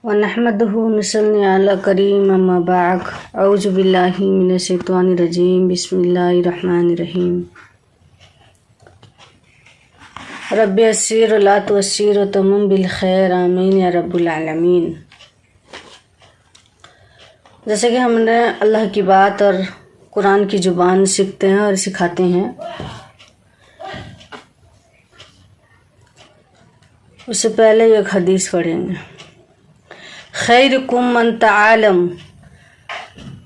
व नहमदुहु नसल्ली अला करीम अम्मा बाद औज़ु बिल्लाहि मिनश शैतानिर रजीम बिस्मिल्लाहिर रहमानिर रहीम। रब्बि यस्सिर ला तुअस्सिर व तम्मिम बिल खैर आमीन या रब्बुल आलमीन। जैसे कि हमने अल्लाह की बात और कुरान की ज़ुबान सीखते हैं और सिखाते हैं, उससे पहले एक हदीस पढ़ेंगे। खैरुकुम मन तआलम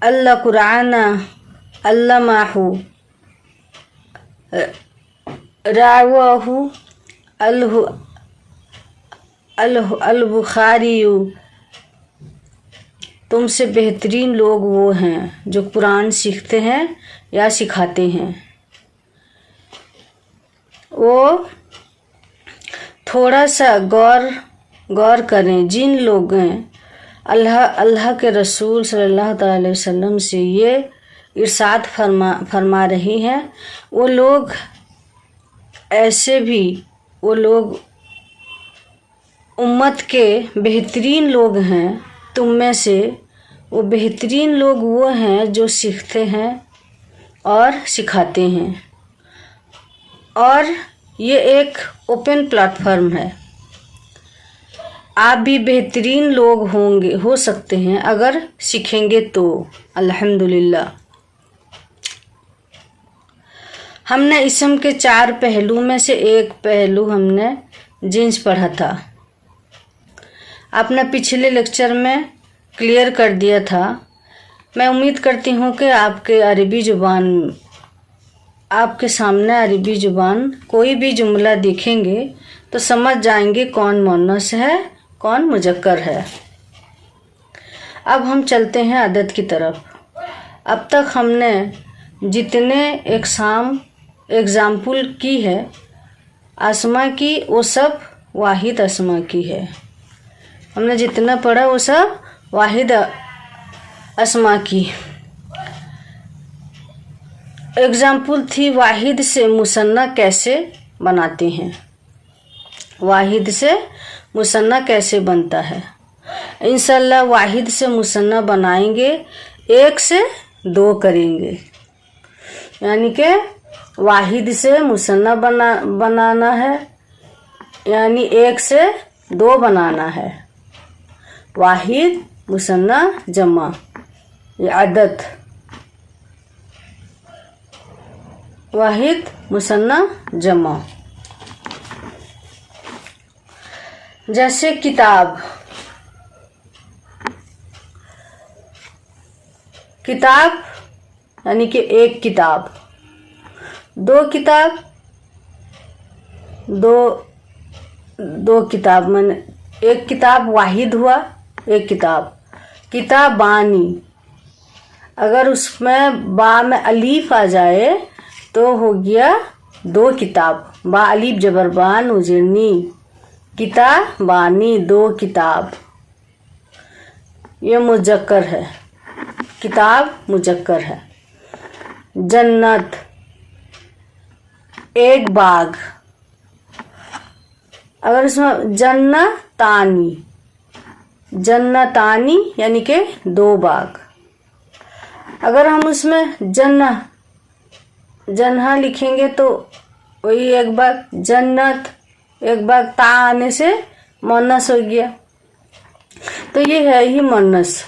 अल्लाह कुरान अल्लमाहु रावाहु अल बुखारीयु। तुमसे बेहतरीन लोग वो हैं जो कुरान सीखते हैं या सिखाते हैं। वो थोड़ा सा गौर करें। जिन लोग हैं अल्लाह के रसूल सल्लल्लाहु अलैहि वसल्लम से ये इरशाद फरमा रही हैं, वो लोग ऐसे भी वो लोग उम्मत के बेहतरीन लोग हैं। तुम में से वो बेहतरीन लोग वो हैं जो सीखते हैं और सिखाते हैं। और ये एक ओपन प्लेटफॉर्म है। आप भी बेहतरीन लोग हो सकते हैं अगर सीखेंगे तो। अल्हम्दुलिल्लाह। हमने इस्म के 4 पहलू में से एक पहलू हमने जिन्स पढ़ा था। आपने पिछले लेक्चर में क्लियर कर दिया था। मैं उम्मीद करती हूँ कि आपके सामने अरबी ज़ुबान कोई भी जुमला देखेंगे तो समझ जाएंगे कौन मुअन्नस है कौन मुज़क्कर है। अब हम चलते हैं अदद की तरफ। अब तक हमने जितने एग्ज़ाम्पल की है अस्मा की, वो सब वाहिद अस्मा की है। हमने जितना पढ़ा वो सब वाहिद अस्मा की एग्ज़ाम्पल थी। वाहिद से मुसन्ना कैसे बनाते हैं, वाहिद से मुसन्ना कैसे बनता है। इंशाअल्लाह वाहिद से मुसन्ना बनाएंगे, 1 से 2 करेंगे। यानी कि वाहिद से मुसन्ना बनाना है, यानी 1 से 2 बनाना है। वाहिद मुसन्ना जमा, ये अदद। वाहिद मुसन्ना जमा। जैसे किताब यानी कि 1 किताब, 2 किताब, 2 किताब मैंने 1 किताब वाहिद हुआ, 1 किताब बानी। अगर उसमें बा में अलीफ आ जाए तो हो गया 2 किताब। बा अलीफ जबरबान उजरनी, किताब बानी 2 किताब। ये मुज़क्कर है, किताब मुज़क्कर है। जन्नत 1 बाग। अगर इसमें जन्नतानी यानी कि 2 बाग। अगर हम उसमें जन्हा लिखेंगे तो वही 1 बाग। जन्नत 1 बाग, ता आने से मुअन्नस हो गया, तो ये है ही मुअन्नस।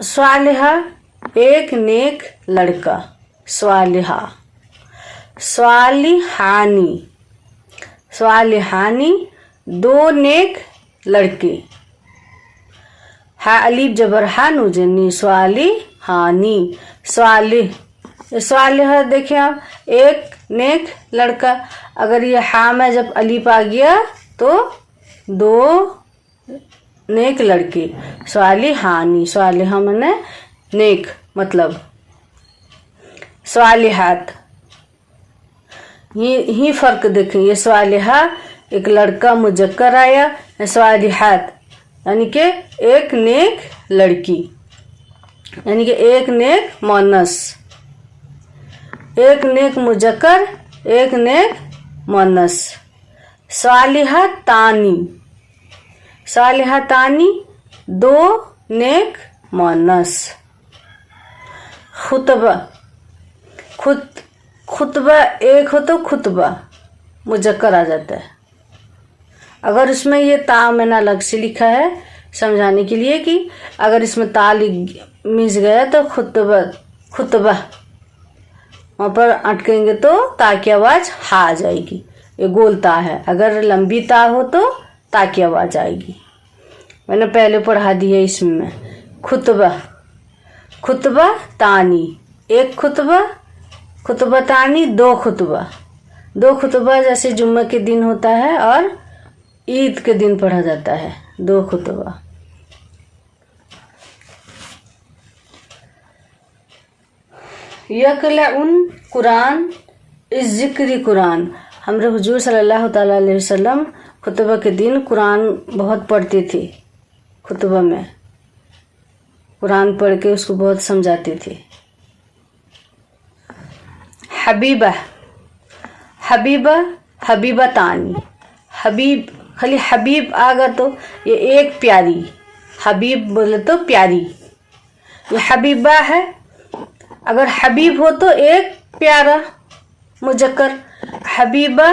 स्वालिहा 1 नेक लड़का। स्वालिहा। स्वालिहानी 2 नेक लड़के। हा अलीफ जबर हा नुजनी, स्वालिहानी। स्वालिहा देखें आप, 1 नेक लड़का। अगर ये हा में जब अलीफ आ गया तो 2 नेक लड़के। स्वालिहानी, स्वालिहा माने नेक, मतलब स्वालिहात। ही फ़र्क देखें। ये स्वालिहा 1 लड़का मुज़क्कर आया, स्वालिहात यानी कि 1 नेक लड़की, यानी कि 1 नेक मुअन्नस। 1 नेक मुज़क्कर, 1 नेक मुअन्नस। सालिहतानी, सालिहतानी 2 नेक मोनस। खुतबा, खुतबा एक हो तो खुतबा मुजक्कर आ जाता है। अगर उसमें ये ता मैंने अलग से लिखा है समझाने के लिए कि अगर इसमें ता मिस गया तो खुतबा, खुतबा वहाँ पर अटकेंगे तो ता की आवाज़ हा आ जाएगी। ये गोल ता है। अगर लंबी ता हो तो ता की आवाज़ आएगी। मैंने पहले पढ़ा दी है इसमें। खुतबा, खुतबा तानी, एक खुतबा, खुतबा तानी 2 खुतबा। 2 खुतबा जैसे जुम्मे के दिन होता है और ईद के दिन पढ़ा जाता है 2 खुतबा। यक़लउन कुरान इस ज़िक्री कुरान, हमरे हुजूर सल्लल्लाहु ताला अलैहि वसल्लम खुतबा के दिन कुरान बहुत पढ़ते थे। खुतबा में कुरान पढ़ के उसको बहुत समझाते थे। हबीबा, हबीबा, हबीबा तानी, हबीब खाली हबीब आगा तो ये एक प्यारी, हबीब बोले तो प्यारी। ये हबीबा है। अगर हबीब हो तो एक प्यारा मुजक्कर, हबीबा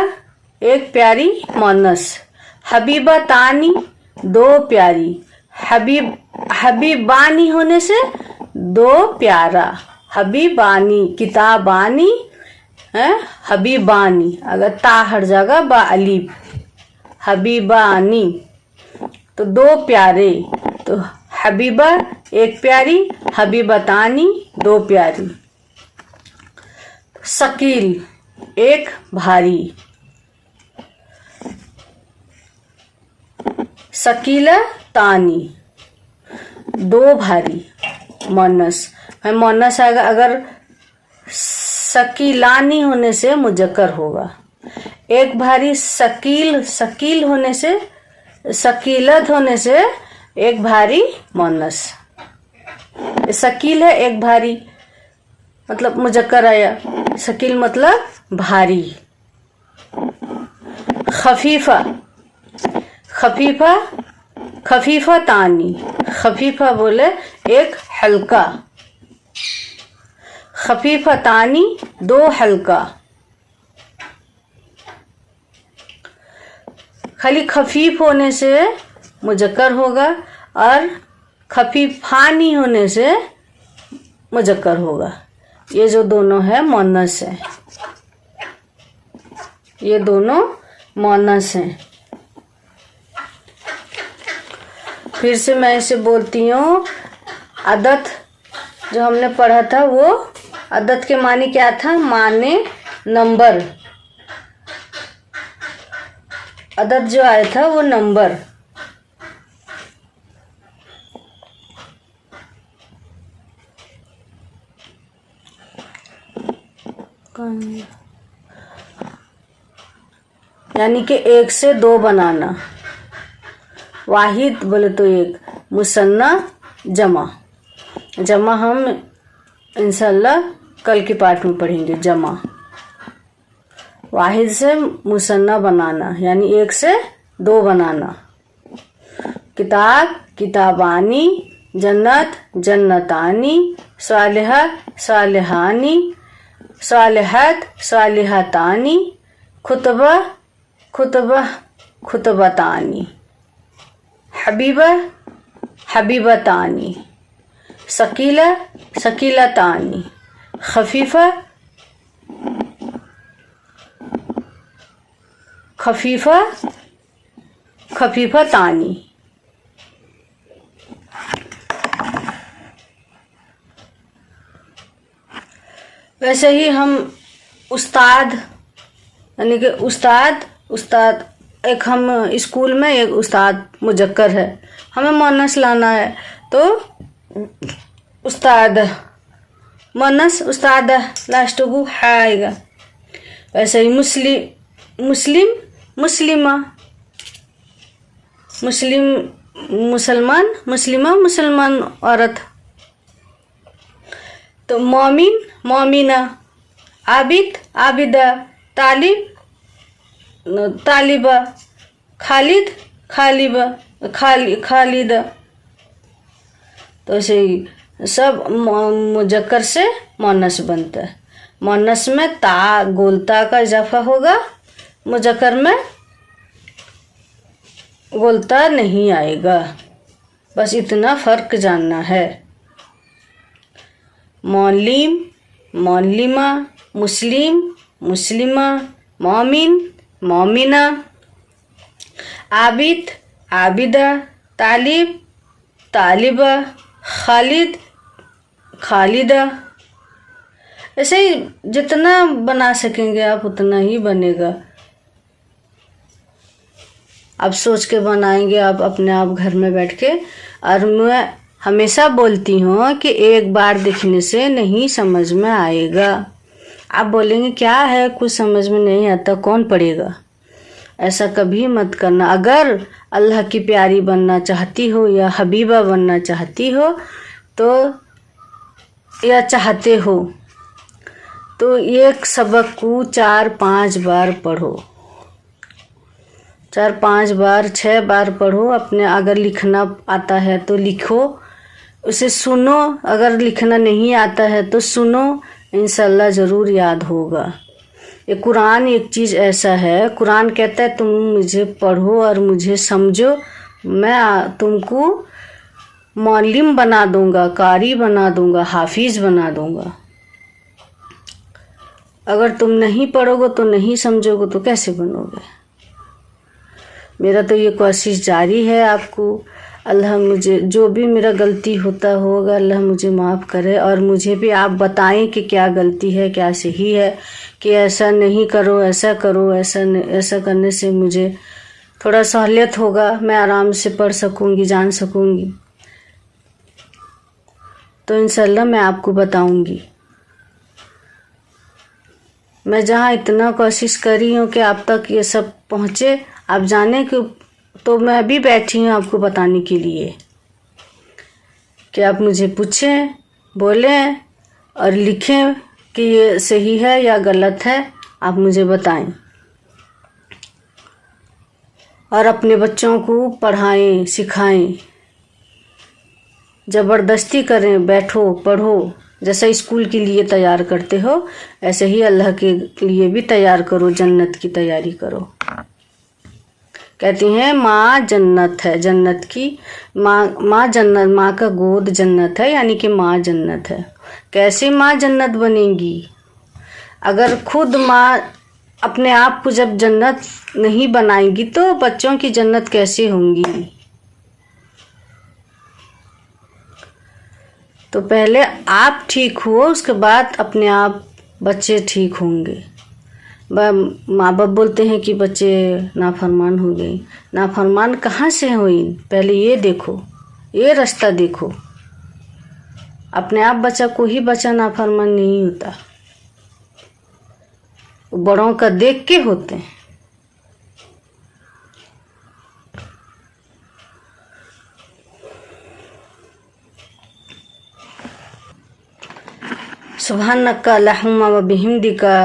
एक प्यारी मोनस। हबीबा तानी 2 प्यारी, हबीबानी होने से 2 प्यारा, हबीबानी, किताबानी है, हबीबानी अगर ता हट जाएगा बा अलीफ, हबीबानी तो 2 प्यारे। तो हबीबा एक प्यारी, हबीबतानी 2 प्यारी। शकील एक भारी, शकीला तानी 2 भारी मोनस। मोनस आएगा अगर शकीलानी होने से मुजक्कर होगा। एक भारी शकील, शकील होने से, शकीलत होने से एक भारी मोनस। शकील है एक भारी मतलब मुजक्कर आया, शकील मतलब भारी। खफीफा, खफीफा, खफीफा तानी, खफीफा बोले एक हल्का, खफीफा तानी 2 हल्का। खाली खफीफ होने से मुजक्कर होगा और खफीफानी होने से मुजक्कर होगा। ये जो दोनों है मोनस है, ये दोनों मोनस हैं। फिर से मैं इसे बोलती हूँ। अदद जो हमने पढ़ा था वो अदद के माने क्या था? माने नंबर। अदद जो आया था वो नंबर। यानी कि 1 से 2 बनाना। वाहिद बोले तो 1, मुसन्ना जमा। जमा हम इंशाल्लाह कल के पाठ में पढ़ेंगे। जमा वाहिद से मुसन्ना बनाना यानी 1 से 2 बनाना। किताब किताबानी, जन्नत जन्नतानी, सालिहा सालिहानी, सालिहत सालिहतानी, खुतबा खुतबा खुतबतानी, हबीबा हबीबतानी, शकीला शकीलतानी, खफीफा खफीफा खफीफतानी। वैसे ही हम उस्ताद यानी कि उस्ताद उस्ताद एक हम स्कूल में एक उस्ताद मुजक्कर है, हमें मोनस लाना है तो उस्ताद मोनस उस्ताद लास्ट को है आएगा। वैसे ही मुस्लिम मुस्लिमा, मुस्लिम मुसलमान, मुस्लिमा मुसलमान औरत। तो मोमिन मोमिना, आबिद आबिदा, तालिब तालिबा, खालिद खालिबा, खालिदा। तो ऐसे ही सब मुजक्कर से मुअन्नस बनता है। मुअन्नस में ता गोलता का इजाफा होगा, मुजक्कर में गोलता नहीं आएगा। बस इतना फ़र्क जानना है। मौलिम, मौलिमा, मुस्लिम, मुस्लिमा, मौमिन, मौमिना, आबिद, आबिदा, तालिब, तालिबा, खालिद, खालिदा। ऐसे ही जितना बना सकेंगे आप उतना ही बनेगा। आप सोच के बनाएंगे आप अपने आप घर में बैठ के। और मैं हमेशा बोलती हूँ कि एक बार देखने से नहीं समझ में आएगा। आप बोलेंगे क्या है, कुछ समझ में नहीं आता, कौन पढ़ेगा। ऐसा कभी मत करना। अगर अल्लाह की प्यारी बनना चाहती हो या हबीबा बनना चाहती हो तो या चाहते हो तो एक सबक को 4-5 बार पढ़ो, 4-5 बार 6 बार पढ़ो। अपने अगर लिखना आता है तो लिखो, उसे सुनो। अगर लिखना नहीं आता है तो सुनो, इंशाल्लाह ज़रूर याद होगा। ये कुरान एक चीज़ ऐसा है, कुरान कहता है तुम मुझे पढ़ो और मुझे समझो, मैं तुमको मौलिम बना दूंगा, कारी बना दूंगा, हाफिज़ बना दूंगा। अगर तुम नहीं पढ़ोगे तो नहीं समझोगे तो कैसे बनोगे। मेरा तो ये कोशिश जारी है आपको। अल्लाह मुझे जो भी मेरा गलती होता होगा अल्लाह मुझे माफ़ करे। और मुझे भी आप बताएं कि क्या गलती है क्या सही है, कि ऐसा नहीं करो, ऐसा करो, ऐसा करने से मुझे थोड़ा सहूलियत होगा, मैं आराम से पढ़ सकूँगी, जान सकूँगी। तो इंशाल्लाह मैं आपको बताऊँगी। मैं जहाँ इतना कोशिश कर रही हूँ कि आप तक ये सब पहुँचे, आप जाने कि तो मैं भी बैठी हूँ आपको बताने के लिए कि आप मुझे पूछें, बोलें और लिखें कि ये सही है या गलत है, आप मुझे बताएं। और अपने बच्चों को पढ़ाएं, सिखाएं, ज़बरदस्ती करें, बैठो पढ़ो। जैसा स्कूल के लिए तैयार करते हो ऐसे ही अल्लाह के लिए भी तैयार करो, जन्नत की तैयारी करो। कहती हैं माँ जन्नत है, जन्नत की माँ जन्नत, माँ का गोद जन्नत है, यानी कि माँ जन्नत है। कैसे माँ जन्नत बनेगी? अगर खुद माँ अपने आप को जब जन्नत नहीं बनाएगी तो बच्चों की जन्नत कैसे होंगी? तो पहले आप ठीक हो, उसके बाद अपने आप बच्चे ठीक होंगे। माँ बाप बोलते हैं कि बच्चे नाफरमान हो गए। नाफरमान कहाँ से हुई? पहले ये देखो, ये रास्ता देखो। अपने आप बच्चा को ही बच्चा नाफरमान नहीं होता, बड़ों का देख के होते हैं। सुब्हानका अल्लाहुम्मा व बिहम्दिका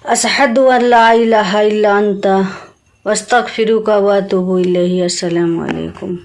अशहदु अन ला इलाहा इल्ला अंता वस्तगफिरुका व अतूबु इलैहि। अस्सलामु अलैकुम।